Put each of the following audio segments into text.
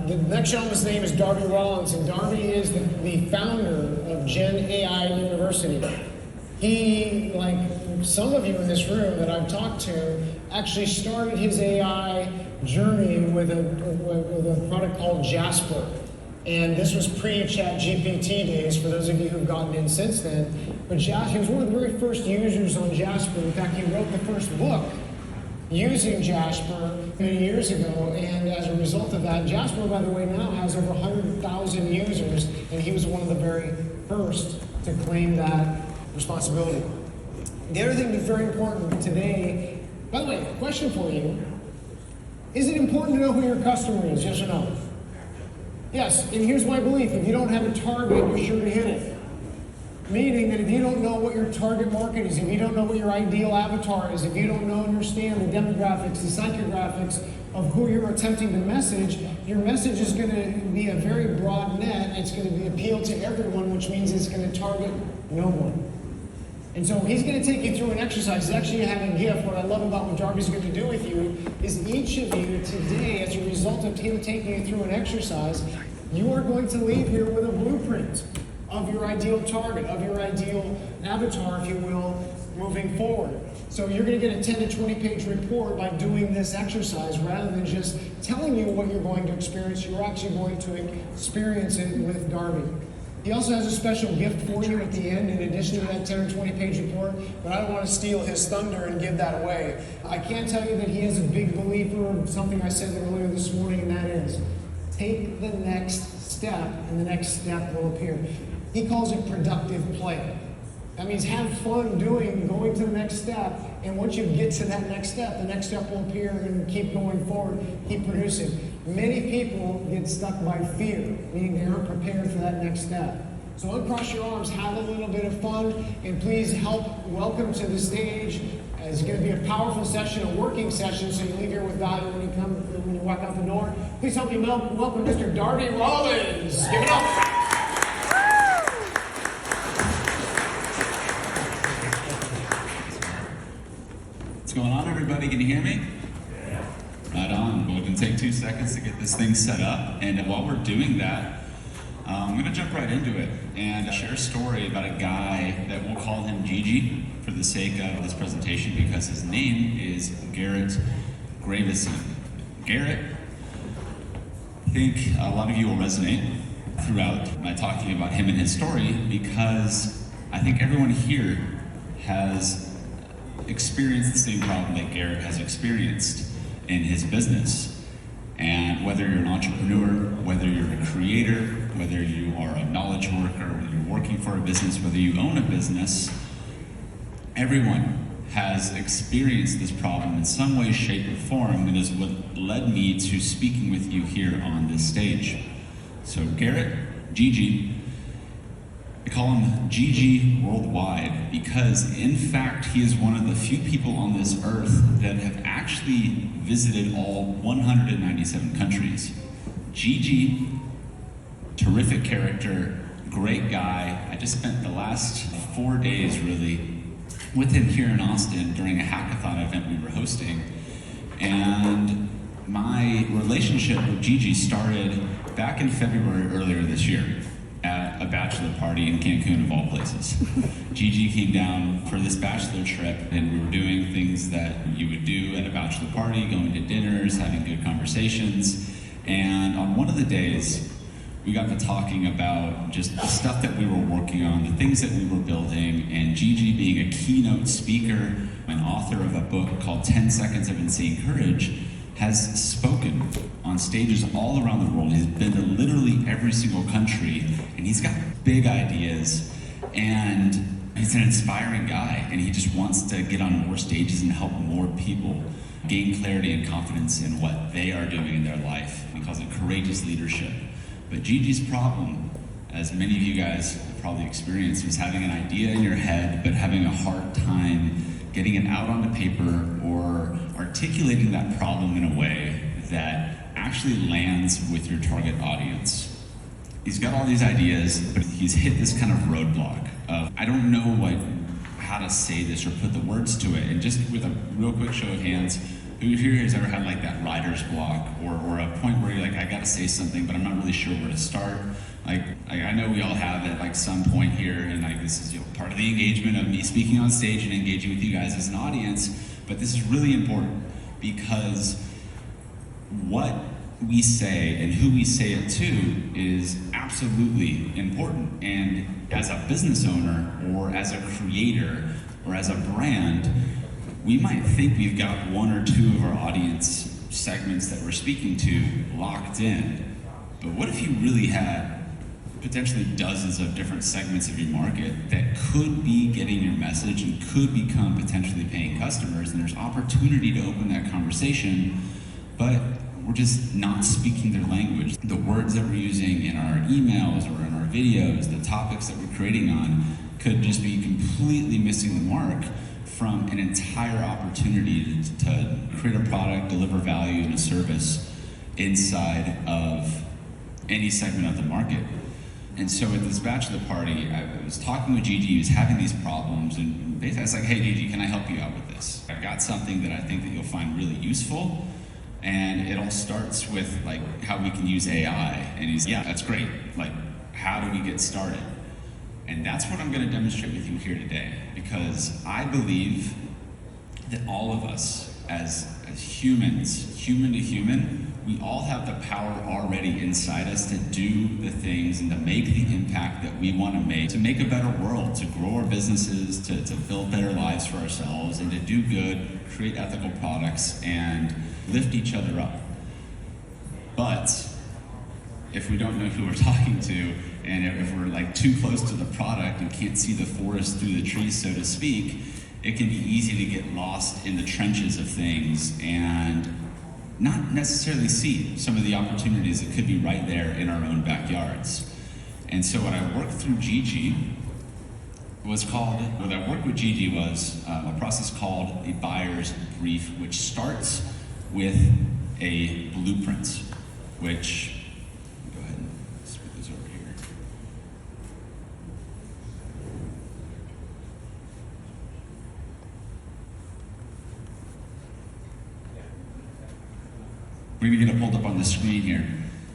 The next gentleman's name is Darby Rollins, and Darby is the founder of Gen AI University. He, like some of you in this room that I've talked to, actually started his AI journey with a product called Jasper. And this was pre-Chat GPT days for those of you who've gotten in since then. But he was one of the very first users on Jasper. In fact, he wrote the first book using Jasper many years ago. And as a result of that, Jasper, by the way, now has over 100,000 users. And he was one of the very first to claim that responsibility. The other thing that's very important today, by the way, question for you, is it important to know who your customer is, yes or no? Yes, and here's my belief, if you don't have a target, you're sure to hit it. Meaning that if you don't know what your target market is, if you don't know what your ideal avatar is, if you don't understand the demographics, the psychographics of who you're attempting to message, your message is going to be a very broad net. It's going to be appealed to everyone, which means it's going to target no one. And so he's going to take you through an exercise. He's actually having a gift. What I love about what Darby's going to do with you is each of you today, as a result of him taking you through an exercise, you are going to leave here with a blueprint of your ideal target, of your ideal avatar, if you will, moving forward. So you're going to get a 10 to 20 page report by doing this exercise rather than just telling you what you're going to experience. You're actually going to experience it with Darby. He also has a special gift for you at the end, in addition to that 10 or 20 page report, but I don't want to steal his thunder and give that away. I can tell you that he is a big believer of something I said earlier this morning, and that is, take the next step, and the next step will appear. He calls it productive play. That means have fun going to the next step, and once you get to that next step, the next step will appear and keep going forward, keep producing. Many people get stuck by fear, meaning they aren't prepared for that next step. So uncross your arms, have a little bit of fun, and please welcome to the stage. It's going to be a powerful session, a working session, so you leave here with value when you walk out the door. Please help me welcome Mr. Darby Rollins. Give it up. What's going on, everybody? Can you hear me? Right on. Well, it can take 2 seconds to get this thing set up. And while we're doing that, I'm going to jump right into it and share a story about a guy that we'll call him Gigi for the sake of this presentation because his name is Garrett Gravison. Garrett, I think a lot of you will resonate throughout my talking about him and his story because I think everyone here has experienced the same problem that Garrett has experienced in his business. And whether you're an entrepreneur, whether you're a creator, whether you are a knowledge worker, whether you're working for a business, whether you own a business, everyone has experienced this problem in some way, shape, or form, and is what led me to speaking with you here on this stage. So Garrett, Gigi, I call him Gigi worldwide because, in fact, he is one of the few people on this earth that have actually visited all 197 countries. Gigi, terrific character, great guy. I just spent the last 4 days, really, with him here in Austin during a hackathon event we were hosting. And my relationship with Gigi started back in February earlier this year at a bachelor party in Cancun, of all places. Gigi came down for this bachelor trip, and we were doing things that you would do at a bachelor party, going to dinners, having good conversations. And on one of the days, we got to talking about just the stuff that we were working on, the things that we were building, and Gigi, being a keynote speaker and author of a book called 10 Seconds of Insane Courage, has spoken on stages all around the world. He's been to literally every single country, and he's got big ideas, and he's an inspiring guy, and he just wants to get on more stages and help more people gain clarity and confidence in what they are doing in their life. He calls it courageous leadership. But Gigi's problem, as many of you guys have probably experienced, was having an idea in your head, but having a hard time getting it out onto paper or articulating that problem in a way that actually lands with your target audience. He's got all these ideas, but he's hit this kind of roadblock of, I don't know how to say this or put the words to it. And just with a real quick show of hands, who here has ever had like that writer's block or a point where you're like, I gotta say something, but I'm not really sure where to start? Like I know we all have at like some point here, and like this is part of the engagement of me speaking on stage and engaging with you guys as an audience, but this is really important because what we say and who we say it to is absolutely important. And as a business owner or as a creator or as a brand, we might think we've got one or two of our audience segments that we're speaking to locked in. But what if you really had potentially dozens of different segments of your market that could be getting your message and could become potentially paying customers, and there's opportunity to open that conversation, but we're just not speaking their language. The words that we're using in our emails or in our videos, the topics that we're creating on could just be completely missing the mark from an entire opportunity to create a product, deliver value and a service inside of any segment of the market. And so at this bachelor party, I was talking with Gigi, he was having these problems, and basically I was like, hey Gigi, can I help you out with this? I've got something that I think that you'll find really useful, and it all starts with like how we can use AI. And he's, yeah, that's great. Like, how do we get started? And that's what I'm gonna demonstrate with you here today, because I believe that all of us as humans, human to human, we all have the power already inside us to do the things and to make the impact that we want to make a better world, to grow our businesses, to build better lives for ourselves, and to do good, create ethical products, and lift each other up. But if we don't know who we're talking to, and if we're like too close to the product and can't see the forest through the trees, so to speak, it can be easy to get lost in the trenches of things and not necessarily see some of the opportunities that could be right there in our own backyards. And so what I worked through Gigi was a process called a buyer's brief, which starts with a blueprint, which, go ahead and scoot this over here. We're gonna get it pulled up on the screen here.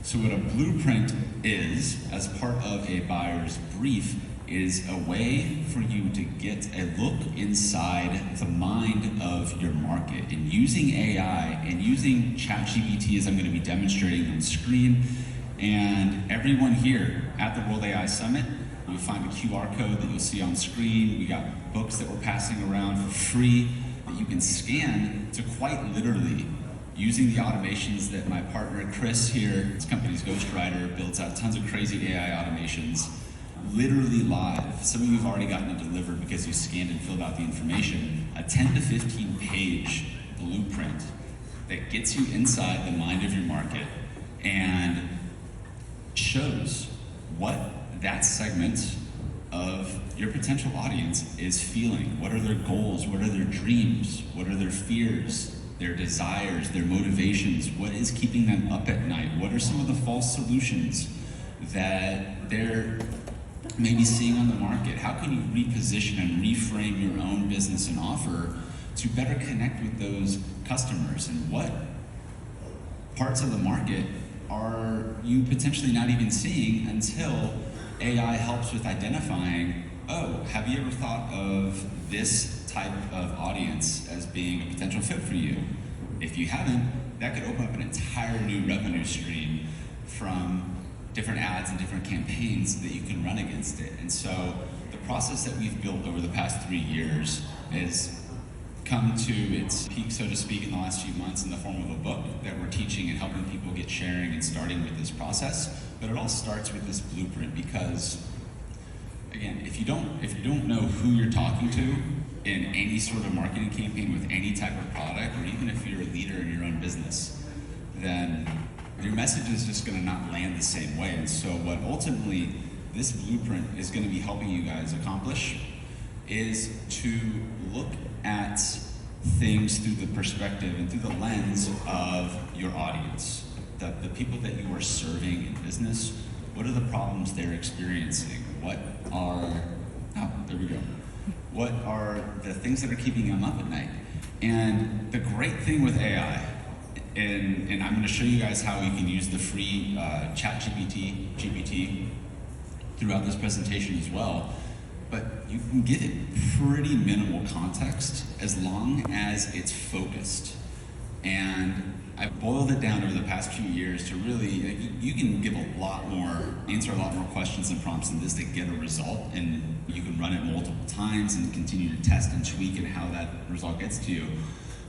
So what a blueprint is, as part of a buyer's brief, is a way for you to get a look inside the mind of your market. And using AI and using ChatGPT, as I'm gonna be demonstrating on screen, and everyone here at the World AI Summit, you'll find a QR code that you'll see on screen. We got books that we're passing around for free that you can scan to quite literally, using the automations that my partner Chris here, his company's Ghostwriter, builds out tons of crazy AI automations, literally live. Some of you have already gotten it delivered because you scanned and filled out the information. A 10 to 15 page blueprint that gets you inside the mind of your market and shows what that segment of your potential audience is feeling. What are their goals? What are their dreams? What are their fears? Their desires, their motivations, what is keeping them up at night? What are some of the false solutions that they're maybe seeing on the market? How can you reposition and reframe your own business and offer to better connect with those customers? And what parts of the market are you potentially not even seeing until AI helps with identifying, oh, have you ever thought of this type of audience as being a potential fit for you? If you haven't, that could open up an entire new revenue stream from different ads and different campaigns that you can run against it. And so the process that we've built over the past 3 years has come to its peak, so to speak, in the last few months in the form of a book that we're teaching and helping people get sharing and starting with this process. But it all starts with this blueprint because, again, if you don't know who you're talking to in any sort of marketing campaign with any type of product, or even if you're a leader in your own business, then your message is just gonna not land the same way. And so what ultimately this blueprint is gonna be helping you guys accomplish is to look at things through the perspective and through the lens of your audience, the people that you are serving in business. What are the problems they're experiencing? What are the things that are keeping them up at night? And the great thing with AI, and I'm going to show you guys how you can use the free GPT throughout this presentation as well, but you can give it pretty minimal context as long as it's focused. And I've boiled it down over the past few years to really, you can give answer a lot more questions and prompts than this to get a result, and you can run it multiple times and continue to test and tweak and how that result gets to you.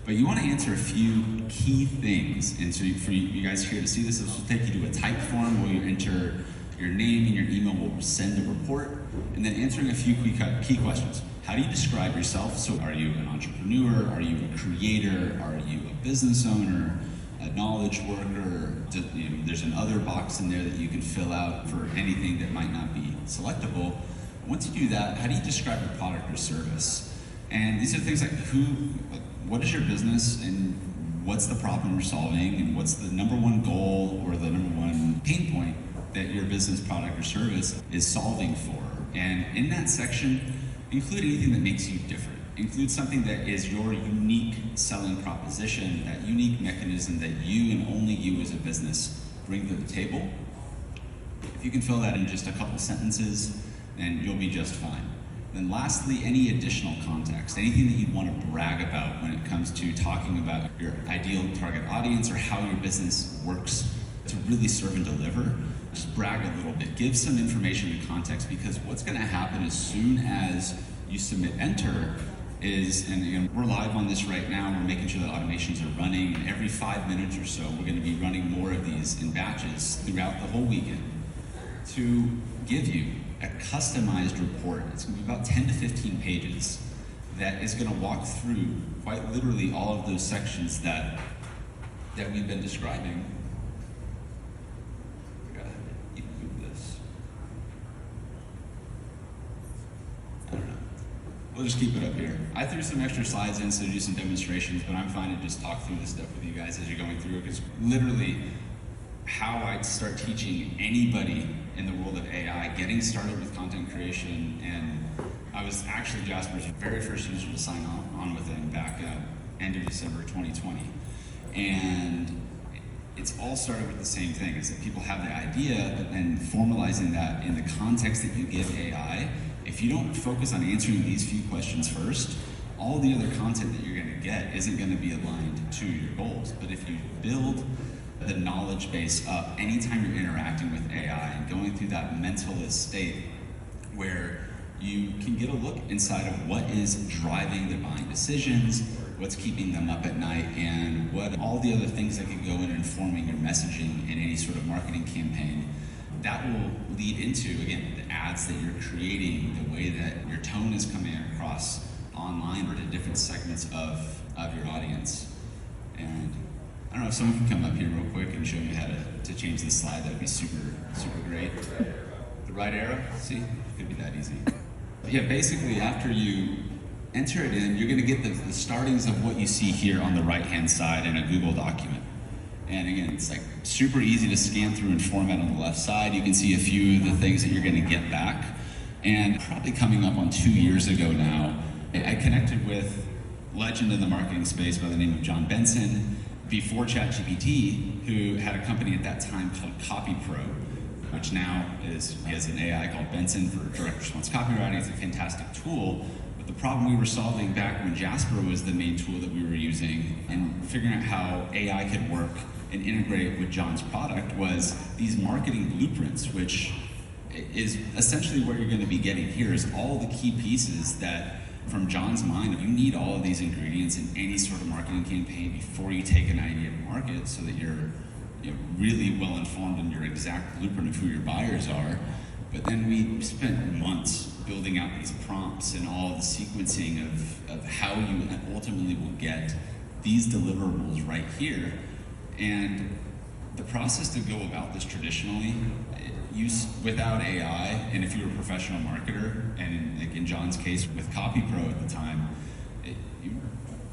But you want to answer a few key things, and so for you guys here to see this will take you to a type form where you enter your name and your email will send a report, and then answering a few key questions. How do you describe yourself? So are you an entrepreneur? Are you a creator? Are you a business owner? A knowledge worker? There's an other box in there that you can fill out for anything that might not be selectable. Once you do that, how do you describe your product or service? And these are things like what is your business and what's the problem you're solving and what's the number one goal or the number one pain point that your business, product, or service is solving for. And in that section, include anything that makes you different. Include something that is your unique selling proposition, that unique mechanism that you and only you as a business bring to the table. If you can fill that in just a couple sentences, then you'll be just fine. Then lastly, any additional context, anything that you'd want to brag about when it comes to talking about your ideal target audience or how your business works to really serve and deliver. Just brag a little bit, give some information and context, because what's going to happen as soon as you submit enter is, and again, we're live on this right now, we're making sure that automations are running, and every 5 minutes or so, we're going to be running more of these in batches throughout the whole weekend to give you a customized report. It's going to be about 10 to 15 pages that is going to walk through quite literally all of those sections that we've been describing. We'll just keep it up here. I threw some extra slides in so to do some demonstrations, but I'm fine to just talk through this stuff with you guys as you're going through it, because literally how I'd start teaching anybody in the world of AI, getting started with content creation, and I was actually Jasper's very first user to sign on with him back end of December 2020. And it's all started with the same thing, is that people have the idea, but then formalizing that in the context that you give AI. If you don't focus on answering these few questions first, all the other content that you're going to get isn't going to be aligned to your goals. But if you build the knowledge base up anytime you're interacting with AI and going through that mentalist state where you can get a look inside of what is driving their buying decisions, what's keeping them up at night, and what all the other things that can go in informing your messaging in any sort of marketing campaign, that will lead into, again, the ads that you're creating, the way that your tone is coming across online or to different segments of your audience. And I don't know if someone can come up here real quick and show me how to change this slide. That would be super, super great. The right arrow? See? It could be that easy. But yeah, basically after you enter it in, you're gonna get the startings of what you see here on the right-hand side in a Google document. And again, it's like super easy to scan through and format on the left side. You can see a few of the things that you're gonna get back. And probably coming up on 2 years ago now, I connected with a legend in the marketing space by the name of John Benson, before ChatGPT, who had a company at that time called CopyPro, which now he has an AI called Benson for direct response copywriting. It's a fantastic tool. But the problem we were solving back when Jasper was the main tool that we were using, and figuring out how AI could work and integrate with John's product, was these marketing blueprints, which is essentially what you're going to be getting here, is all the key pieces that, from John's mind, you need all of these ingredients in any sort of marketing campaign before you take an idea to market, so that you're really well informed in your exact blueprint of who your buyers are. But then we spent months building out these prompts and all the sequencing of how you ultimately will get these deliverables right here. And the process to go about this traditionally, without AI, and if you're a professional marketer, and like in John's case with CopyPro at the time, you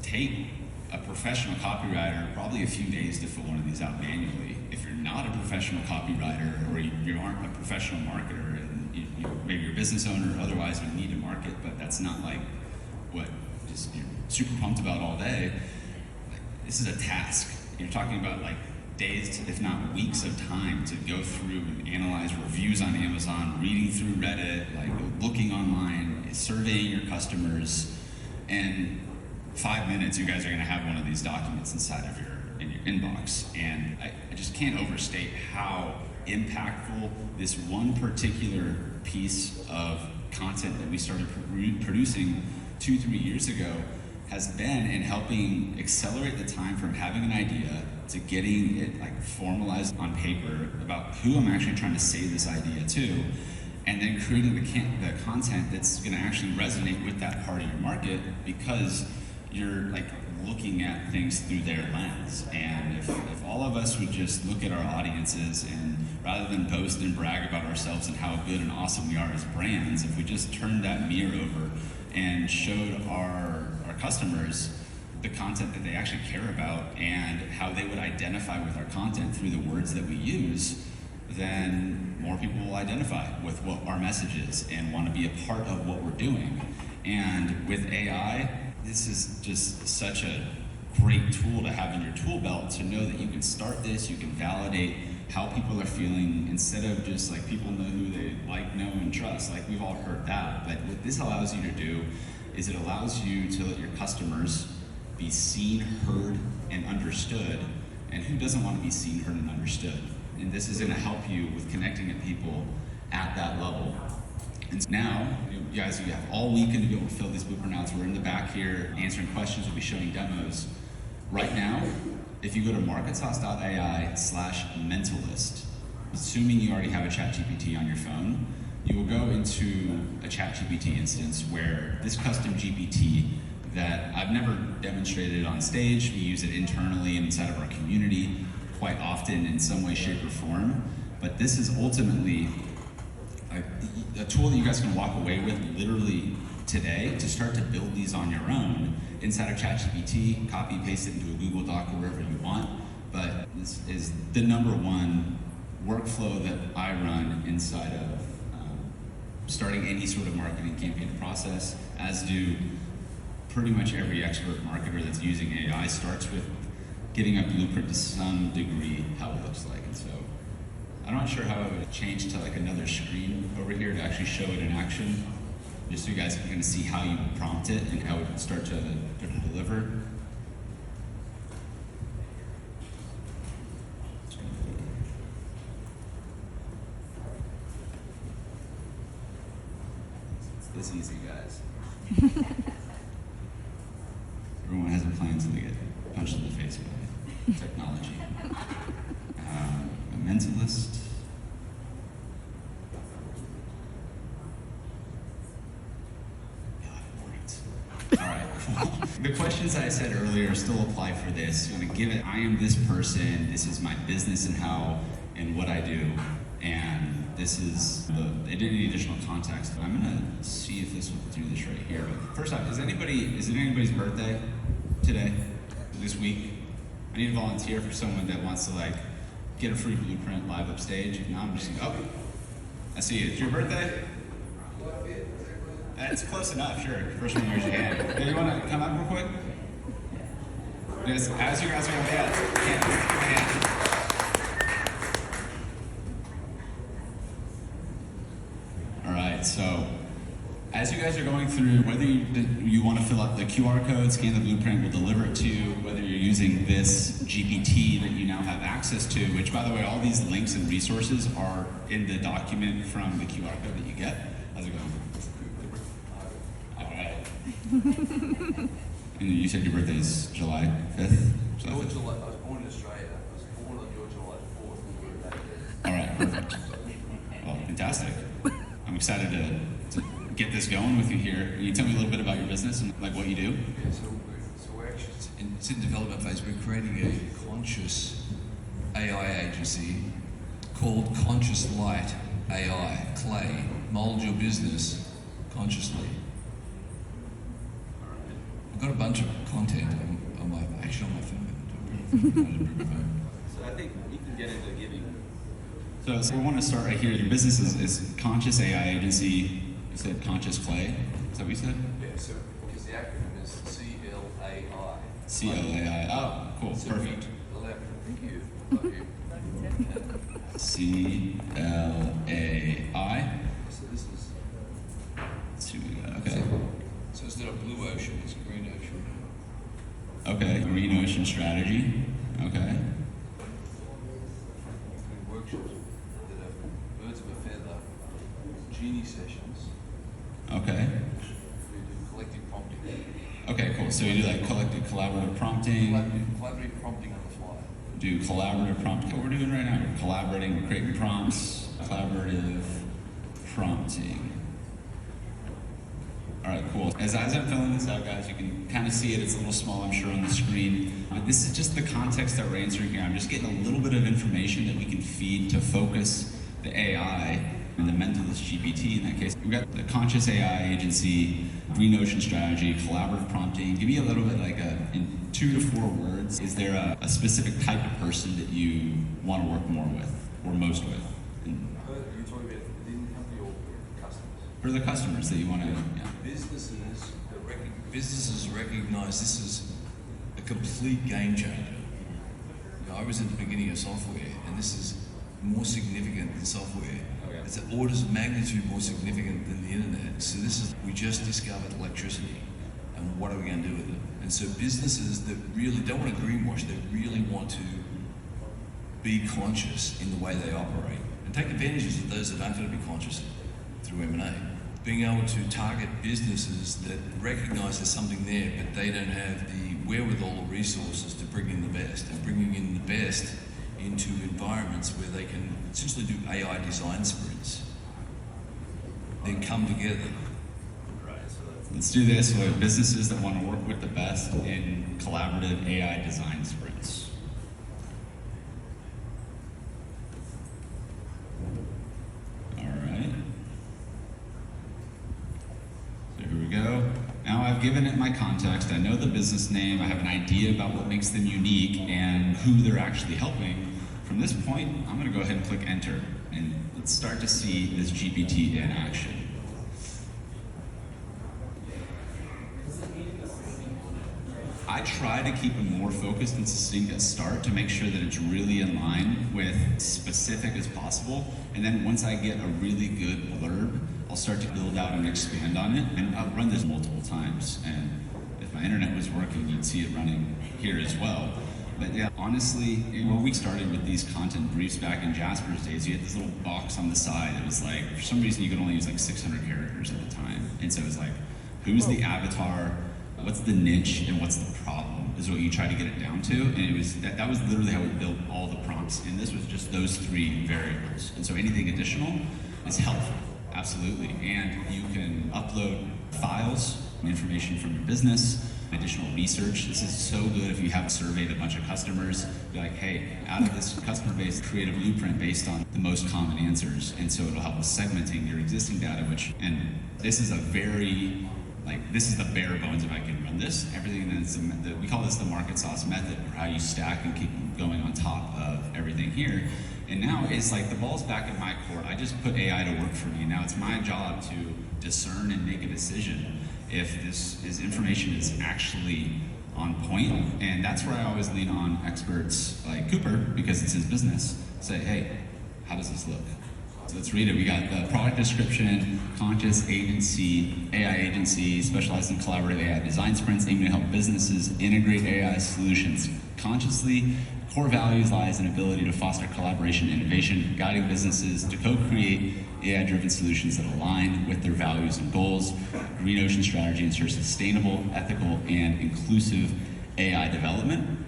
take a professional copywriter probably a few days to fill one of these out manually. If you're not a professional copywriter, or you aren't a professional marketer, and maybe you're a business owner, otherwise you need to market, but that's not like what you're super pumped about all day, like, this is a task. You're talking about like days, if not weeks of time to go through and analyze reviews on Amazon, reading through Reddit, like looking online, surveying your customers, and 5 minutes you guys are gonna have one of these documents inside of in your inbox. And I just can't overstate how impactful this one particular piece of content that we started producing 2-3 years ago has been in helping accelerate the time from having an idea to getting it like formalized on paper about who I'm actually trying to say this idea to, and then creating the content that's going to actually resonate with that part of your market, because you're like looking at things through their lens. And if all of us would just look at our audiences, and rather than boast and brag about ourselves and how good and awesome we are as brands, if we just turned that mirror over and showed our customers the content that they actually care about and how they would identify with our content through the words that we use, then more people will identify with what our message is and want to be a part of what we're doing. And with AI, this is just such a great tool to have in your tool belt, to know that you can start this, you can validate how people are feeling, instead of just like people know who they like, know, and trust. Like, we've all heard that, but what this allows you to do is it allows you to let your customers be seen, heard, and understood. And who doesn't want to be seen, heard, and understood? And this is going to help you with connecting with people at that level. And now, you guys, you have all weekend to be able to fill these blue printouts. We're in the back here answering questions. We'll be showing demos. Right now, if you go to marketshouse.ai/mentalist, assuming you already have a ChatGPT on your phone, you will go into a ChatGPT instance where this custom GPT that I've never demonstrated on stage, we use it internally and inside of our community quite often in some way, shape, or form. But this is ultimately a tool that you guys can walk away with literally today to start to build these on your own inside of ChatGPT, copy and paste it into a Google Doc or wherever you want. But this is the #1 workflow that I run inside of starting any sort of marketing campaign process, as do pretty much every expert marketer that's using AI. Starts with getting a blueprint to some degree how it looks like. And so I'm not sure how it would change to like another screen over here to actually show it in action, just so you guys can kind of see how you prompt it and how it would start to deliver. It's this easy, guys. Everyone has a plan until they get punched in the face by technology. A mentalist. God, it worked. All right. The questions I said earlier still apply for this. I'm going to give it, I am this person, this is my business and how and what I do, and this is any additional context. I'm going to see if this will do this right here. But first off, is it anybody's birthday today, this week? I need a volunteer for someone that wants to like get a free blueprint live upstage. No, I'm just going, oh, I see it. It's your birthday? That's close enough, sure. First one, raise your hand. Hey, you want to come up real quick? Yes, as you guys are going to hand. All right, so as you guys are going through, whether you want to fill out the QR code, scan the blueprint, we'll deliver it to you, whether you're using this GPT that you now have access to, which, by the way, all these links and resources are in the document from the QR code that you get. How's it going? All right. And you said your birthday is July 5th? I was born in Australia. I was born on your July 4th. All right, perfect. Well, fantastic. I'm excited to get this going with you here. Can you tell me a little bit about your business and like what you do? Yeah, so we're actually it's in development phase. We're creating a conscious AI agency called Conscious Light AI. Clay, mold your business consciously. I've got a bunch of content on my phone. So I think we can get into giving. So we want to start right here. Your business is Conscious AI Agency. You said Conscious Clay. Is that what you said? Yeah. So because the acronym is C-L-A-I. C-L-A-I. Oh, cool. So Perfect. Thank you. Love you. C-L-A-I. So this is. Let's see what we got. Okay. So instead of blue ocean, it's green ocean. Okay. Green ocean strategy. Okay. Workshops that are birds of a feather, genie sessions. Okay. We do collective prompting. Okay, cool. So you do like collective collaborative prompting. Collaborative prompting on the fly. Do collaborative prompting. What we're doing right now, we're collaborating, we're creating prompts, collaborative prompting. All right, cool. As I'm filling this out, guys, you can kind of see it. It's a little small, I'm sure, on the screen. But this is just the context that we're answering here. I'm just getting a little bit of information that we can feed to focus the AI and the mentalist GPT in that case. We've got the conscious AI agency, green ocean strategy, collaborative prompting. Give me a little bit like in 2 to 4 words, is there a specific type of person that you want to work more with or most with? And You're talking about within the company or customers? for the customers that you want to, yeah. Businesses recognize this is a complete game changer. You know, I was at the beginning of software, and this is more significant than software. Okay. It's an orders of magnitude more significant than the internet. So we just discovered electricity, and what are we going to do with it? And so businesses that really don't want to greenwash, they really want to be conscious in the way they operate and take advantages of those that aren't going to be conscious through M&A. Being able to target businesses that recognize there's something there, but they don't have the wherewithal or resources to bring in the best, and bringing in the best into environments where they can essentially do AI design sprints, then come together. Let's do this with businesses that want to work with the best in collaborative AI design sprints. Go. Now I've given it my context, I know the business name, I have an idea about what makes them unique and who they're actually helping. From this point, I'm going to go ahead and click enter, and let's start to see this GPT in action. I try to keep it more focused and succinct at start to make sure that it's really in line with specific as possible, and then once I get a really good blurb, I'll start to build out and expand on it, and I'll run this multiple times. And if my internet was working, you'd see it running here as well. But yeah, honestly, when we started with these content briefs back in Jasper's days, you had this little box on the side. It was like, for some reason, you could only use like 600 characters at the time. And so it was like, who's the avatar? What's the niche? And what's the problem? Is what you try to get it down to. And it was that was literally how we built all the prompts. And this was just those 3 variables. And so anything additional is helpful. Absolutely, and you can upload files, information from your business, additional research. This is so good if you have surveyed a bunch of customers. Be like, hey, out of this customer base, create a blueprint based on the most common answers. And so it'll help with segmenting your existing data, and this is a very, this is the bare bones if I can run this. Everything that's, we call this the market sauce method, or how you stack and keep going on top of everything here. And now it's like the ball's back in my court. I just put AI to work for me. Now it's my job to discern and make a decision if this information is actually on point. And that's where I always lean on experts like Cooper, because it's his business. Say, hey, how does this look? So let's read it. We got the product description, conscious agency, AI agency, specialized in collaborative AI design sprints, aiming to help businesses integrate AI solutions consciously. Core values lies in ability to foster collaboration and innovation, guiding businesses to co-create AI-driven solutions that align with their values and goals. Green Ocean strategy ensures sustainable, ethical, and inclusive AI development.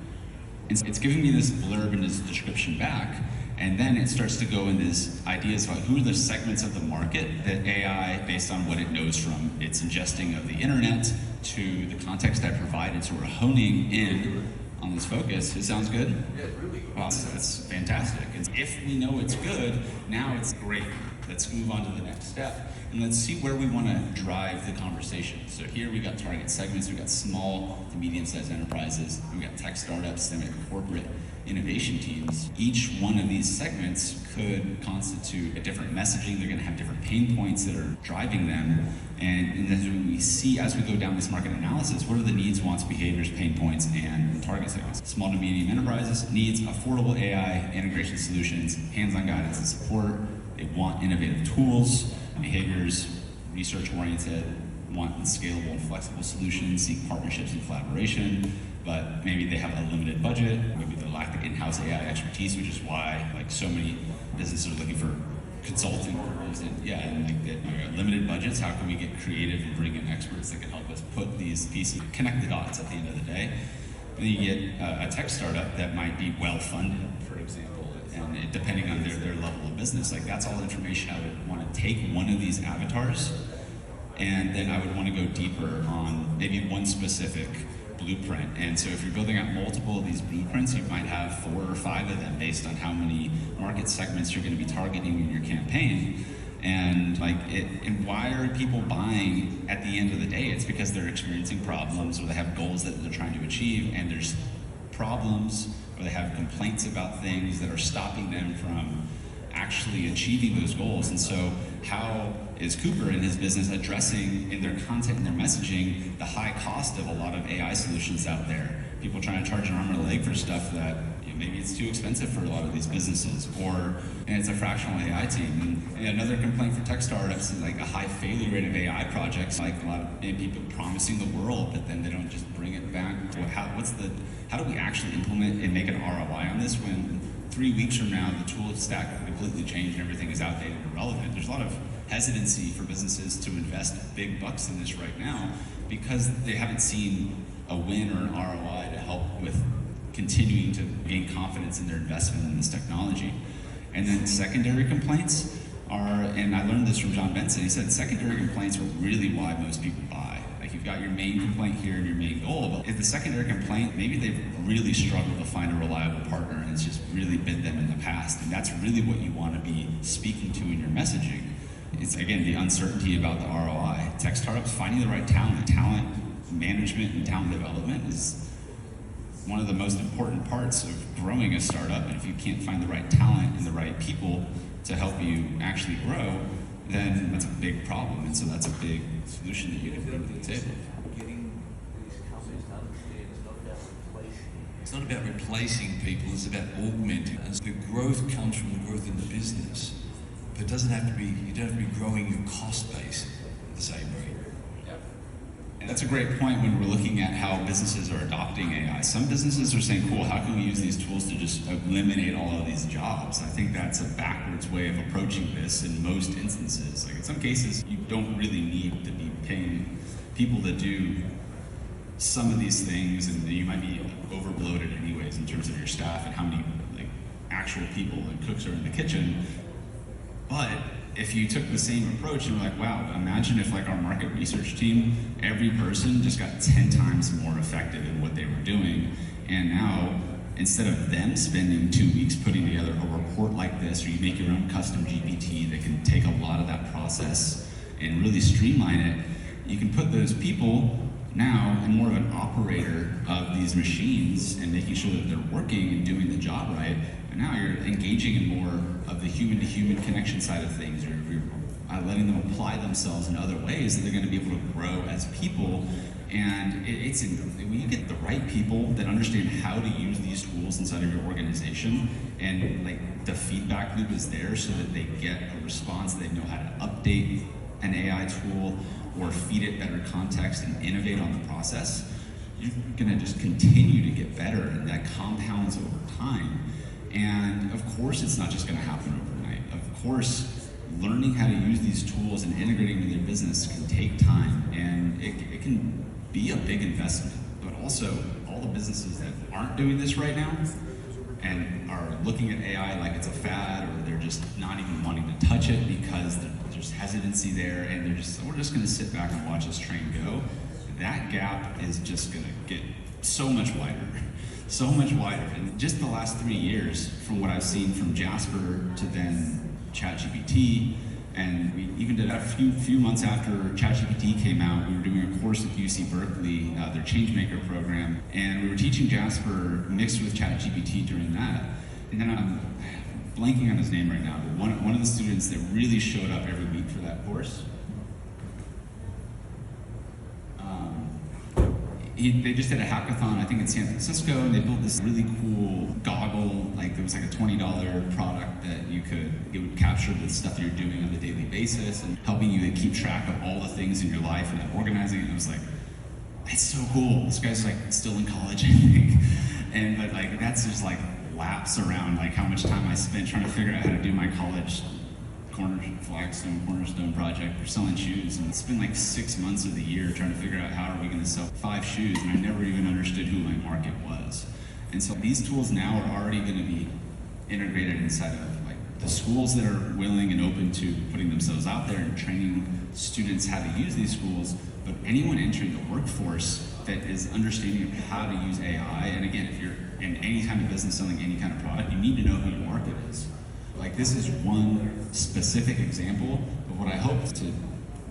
It's giving me this blurb and this description back, and then it starts to go into these ideas about who are the segments of the market that AI, based on what it knows from its ingesting of the internet to the context I provided, so we're honing in on this focus. It sounds good? Yeah, really good. Awesome, that's fantastic. And if we know it's good, now it's great. Let's move on to the next step, and let's see where we want to drive the conversation. So here we got target segments, we got small to medium-sized enterprises, we got tech startups, then we have corporate innovation teams, each one of these segments could constitute a different messaging. They're going to have different pain points that are driving them. And then we see, as we go down this market analysis, what are the needs, wants, behaviors, pain points, and target segments? Small to medium enterprises needs affordable AI integration solutions, hands-on guidance and support. They want innovative tools. Behaviors, research-oriented, want scalable and flexible solutions, seek partnerships and collaboration, but maybe they have a limited budget, maybe they lack the in-house AI expertise, which is why so many businesses are looking for consulting firms and limited budgets. How can we get creative and bring in experts that can help us put these pieces, connect the dots at the end of the day? Then you get a tech startup that might be well-funded, for example, and depending on their level of business, that's all information I would want to take one of these avatars, and then I would want to go deeper on maybe one specific blueprint. And so if you're building out multiple of these blueprints, you might have 4 or 5 of them based on how many market segments you're going to be targeting in your campaign. And and why are people buying at the end of the day? It's because they're experiencing problems, or they have goals that they're trying to achieve, and there's problems, or they have complaints about things that are stopping them from actually achieving those goals. And so how is Cooper and his business addressing in their content and their messaging the high cost of a lot of AI solutions out there? People trying to charge an arm and a leg for stuff that maybe it's too expensive for a lot of these businesses, and it's a fractional AI team. And another complaint for tech startups is a high failure rate of AI projects, a lot of people promising the world, but then they don't just bring it back. How do we actually implement and make an ROI on this when 3 weeks from now the tool stack will completely change and everything is outdated and irrelevant? There's a lot of hesitancy for businesses to invest big bucks in this right now because they haven't seen a win or an ROI to help with continuing to gain confidence in their investment in this technology. And then secondary complaints are, and I learned this from John Benson, he said secondary complaints are really why most people buy. You've got your main complaint here and your main goal, but if the secondary complaint, maybe they've really struggled to find a reliable partner and it's just really bit them in the past, and that's really what you want to be speaking to in your messaging. It's, again, the uncertainty about the ROI. Tech startups, finding the right talent management and talent development is one of the most important parts of growing a startup, and if you can't find the right talent and the right people to help you actually grow, then that's a big problem, and so that's a big solution that you can bring to the table. Getting these companies to understand it's not about replacing. It's not about replacing people, it's about augmenting. And so the growth comes from the growth in the business, but it doesn't have to be, you don't have to be growing your cost base at the same rate. And that's a great point when we're looking at how businesses are adopting AI. Some businesses are saying, cool, how can we use these tools to just eliminate all of these jobs? I think that's a backwards way of approaching this in most instances. In some cases, you don't really need to be paying people to do some of these things, and you might be overbloated anyways in terms of your staff and how many actual people and cooks are in the kitchen. But if you took the same approach and were wow, imagine if our market research team, every person just got 10 times more effective in what they were doing, and now instead of them spending 2 weeks putting together a report like this, or you make your own custom GPT that can take a lot of that process and really streamline it, you can put those people now in more of an operator of these machines and making sure that they're working and doing the job right. And now you're engaging in more of the human-to-human connection side of things. You're letting them apply themselves in other ways that they're going to be able to grow as people. And when you get the right people that understand how to use these tools inside of your organization, and the feedback loop is there so that they get a response, they know how to update an AI tool or feed it better context and innovate on the process, you're going to just continue to get better, and that compounds over time. And of course, it's not just going to happen overnight. Of course, learning how to use these tools and integrating them in their business can take time, and it can be a big investment. But also, all the businesses that aren't doing this right now and are looking at AI like it's a fad, or they're just not even wanting to touch it because there's hesitancy there, and we're just going to sit back and watch this train go. That gap is just going to get so much wider. So much wider. And just the last 3 years, from what I've seen from Jasper to then ChatGPT And we even did a few months after ChatGPT came out, we were doing a course at UC Berkeley, their Changemaker program, and we were teaching Jasper mixed with ChatGPT during that. And then I'm blanking on his name right now, but one of the students that really showed up every week for that course, they just did a hackathon, I think in San Francisco, and they built this really cool goggle, like it was like a $20 product that it would capture the stuff that you're doing on a daily basis and helping you to keep track of all the things in your life and then organizing it. And it was like, it's so cool. This guy's like still in college, I think. But like that's just like laps around like how much time I spent trying to figure out how to do my college cornerstone project for selling shoes, and it's been like 6 months of the year trying to figure out how are we going to sell 5 shoes, and I never even understood who my market was. And so these tools now are already going to be integrated inside of like the schools that are willing and open to putting themselves out there and training students how to use these tools, but anyone entering the workforce that is understanding of how to use AI. And again, if you're in any kind of business selling any kind of product, you need to know who your market is. Like this is one specific example, but what I hope to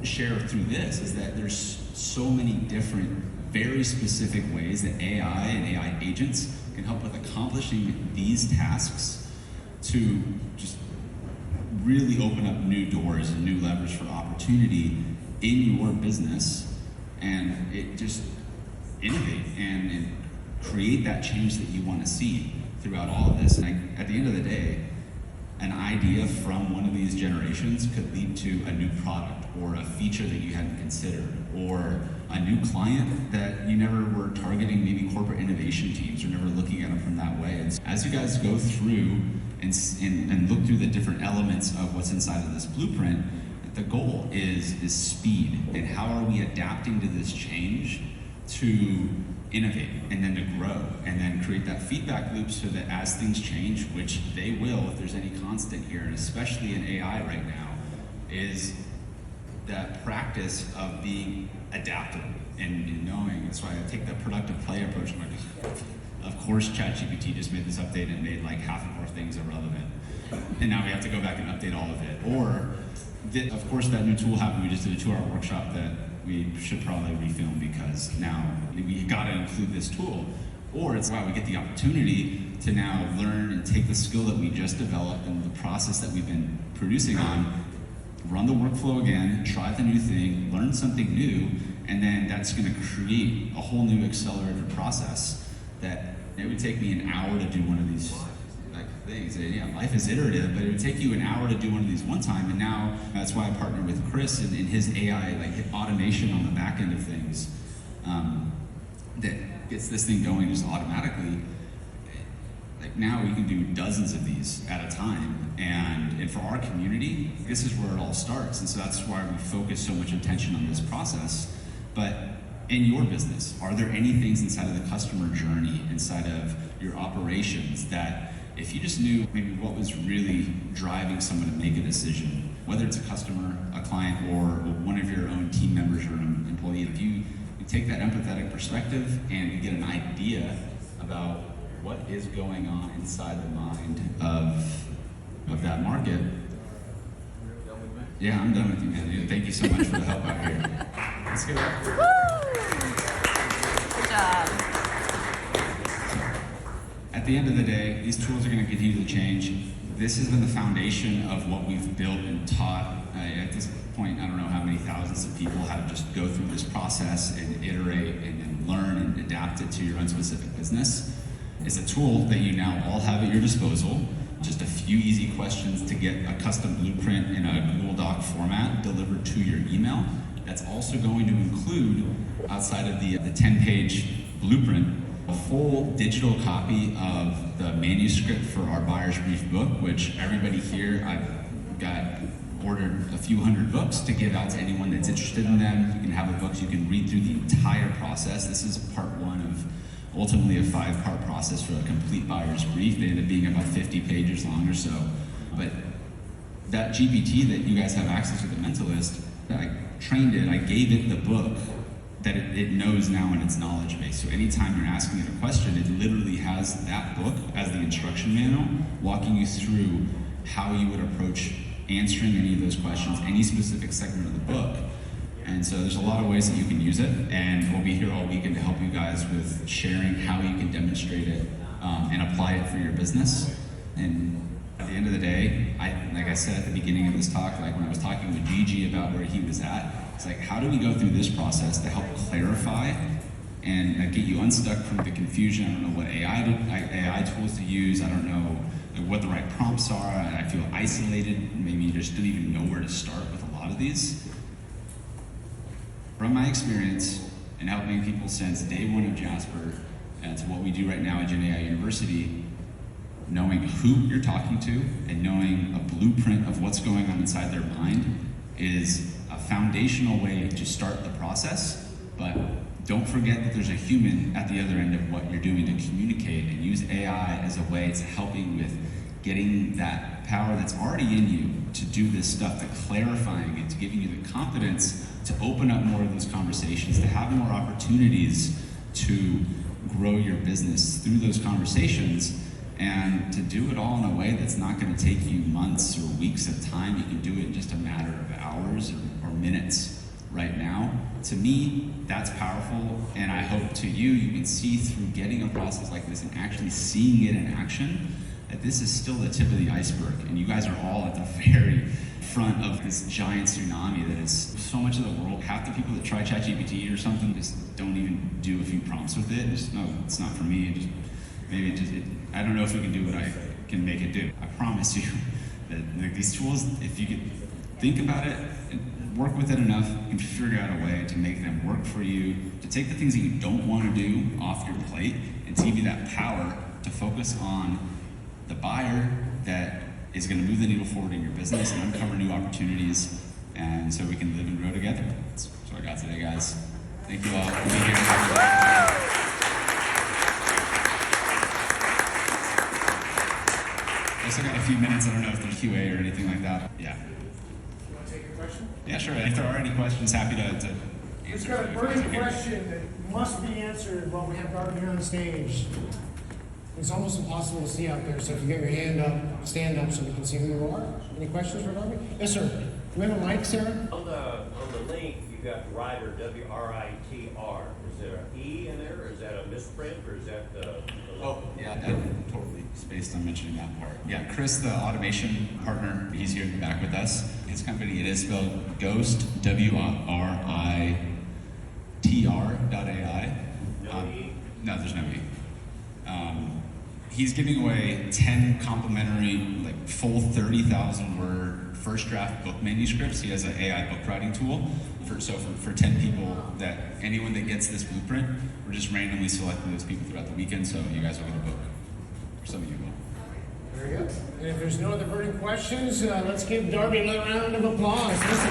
share through this is that there's so many different, very specific ways that AI and AI agents can help with accomplishing these tasks to just really open up new doors and new levers for opportunity in your business, and it just innovate and create that change that you want to see throughout all of this. And at the end of the day, an idea from one of these generations could lead to a new product or a feature that you hadn't considered or a new client that you never were targeting, maybe corporate innovation teams or never looking at them from that way. And so as you guys go through and look through the different elements of what's inside of this blueprint, the goal is speed and how are we adapting to this change to innovate and then to grow and then create that feedback loop so that as things change, which they will if there's any constant here, and especially in AI right now, is that practice of being adaptable and knowing. That's why I take the productive play approach. I'm like, of course ChatGPT just made this update and made like half of our things irrelevant. And now we have to go back and update all of it. Or, of course that new tool happened, we just did a 2-hour workshop that we should probably refilm because now we gotta include this tool. Or it's wow, we get the opportunity to now learn and take the skill that we just developed and the process that we've been producing on, run the workflow again, try the new thing, learn something new, and then that's gonna create a whole new accelerated process that it would take me an hour to do one of these things. Yeah, life is iterative, but it would take you an hour to do one of these one time, and now that's why I partnered with Chris in his AI, like automation on the back end of things, that gets this thing going just automatically. Like now we can do dozens of these at a time, and for our community, this is where it all starts, and so that's why we focus so much attention on this process. But in your business, are there any things inside of the customer journey, inside of your operations that if you just knew maybe what was really driving someone to make a decision, whether it's a customer, a client, or one of your own team members or an employee, if you take that empathetic perspective and you get an idea about what is going on inside the mind of that market. Yeah, I'm done with you, man. Thank you so much for the help out here. Let's go. Good job. At the end of the day, these tools are going to continue to change. This has been the foundation of what we've built and taught. At this point, I don't know how many thousands of people how to just go through this process and iterate and learn and adapt it to your own specific business. It's a tool that you now all have at your disposal. Just a few easy questions to get a custom blueprint in a Google Doc format delivered to your email. That's also going to include, outside of the 10-page blueprint, a full digital copy of the manuscript for our Buyer's Brief book, which everybody here, I've ordered a few hundred books to give out to anyone that's interested in them. You can have the books, you can read through the entire process. This is part one of ultimately a 5-part process for a complete Buyer's Brief. They end up being about 50 pages long or so. But that GPT that you guys have access to, the Mentalist, I trained it, I gave it the book that it knows now in its knowledge base. So anytime you're asking it a question, it literally has that book as the instruction manual, walking you through how you would approach answering any of those questions, any specific segment of the book. And so there's a lot of ways that you can use it, and we'll be here all weekend to help you guys with sharing how you can demonstrate it and apply it for your business. And at the end of the day, like I said at the beginning of this talk, like when I was talking with Gigi about where he was at, it's like, how do we go through this process to help clarify and get you unstuck from the confusion? I don't know what AI tools to use. I don't know what the right prompts are. I feel isolated. Maybe you just don't even know where to start with a lot of these. From my experience in helping people since day one of Jasper and to what we do right now at Gen AI University, knowing who you're talking to and knowing a blueprint of what's going on inside their mind is a foundational way to start the process. But don't forget that there's a human at the other end of what you're doing to communicate, and use AI as a way to helping with getting that power that's already in you to do this stuff, to clarifying it, to giving you the confidence to open up more of those conversations, to have more opportunities to grow your business through those conversations, and to do it all in a way that's not going to take you months or weeks of time. You can do it in just a matter of hours or minutes right now. To me, that's powerful, and I hope to you can see through getting a process like this and actually seeing it in action, that this is still the tip of the iceberg, and you guys are all at the very front of this giant tsunami that is so much of the world. Half the people that try ChatGPT or something just don't even do a few prompts with it. Just, no, it's not for me. I don't know if we can do what I can make it do. I promise you that these tools, if you can think about it and work with it enough, you can figure out a way to make them work for you, to take the things that you don't want to do off your plate, and to give you that power to focus on the buyer that is going to move the needle forward in your business and uncover new opportunities, and so we can live and grow together. That's what I got today, guys. Thank you all for being here. I still got a few minutes. I don't know if there's QA or anything like that. Yeah. You want to take a question? Yeah, sure. If there are any questions, happy to answer. We've got a burning question that must be answered while we have Darby here on stage. It's almost impossible to see out there, so if you get your hand up, stand up so we can see who you are. Any questions for Darby? Yes, sir. Do we have a mic, Sarah? On the link, you got writer, W-R-I-T-R. Is there an E in there, or is that a misprint, or is that the Oh, yeah, I totally spaced on mentioning that part. Yeah, Chris, the automation partner, he's here in the back with us. His company, it is spelled Ghost, W-R-I-T-R.ai. no E? No, there's no E. He's giving away 10 complimentary, like full 30,000 word first draft book manuscripts. He has an AI book writing tool. For 10 people, that anyone that gets this blueprint, we're just randomly selecting those people throughout the weekend, so you guys will get a book. Or some of you will. Very good. And if there's no other burning questions, let's give Darby another round of applause. Listen,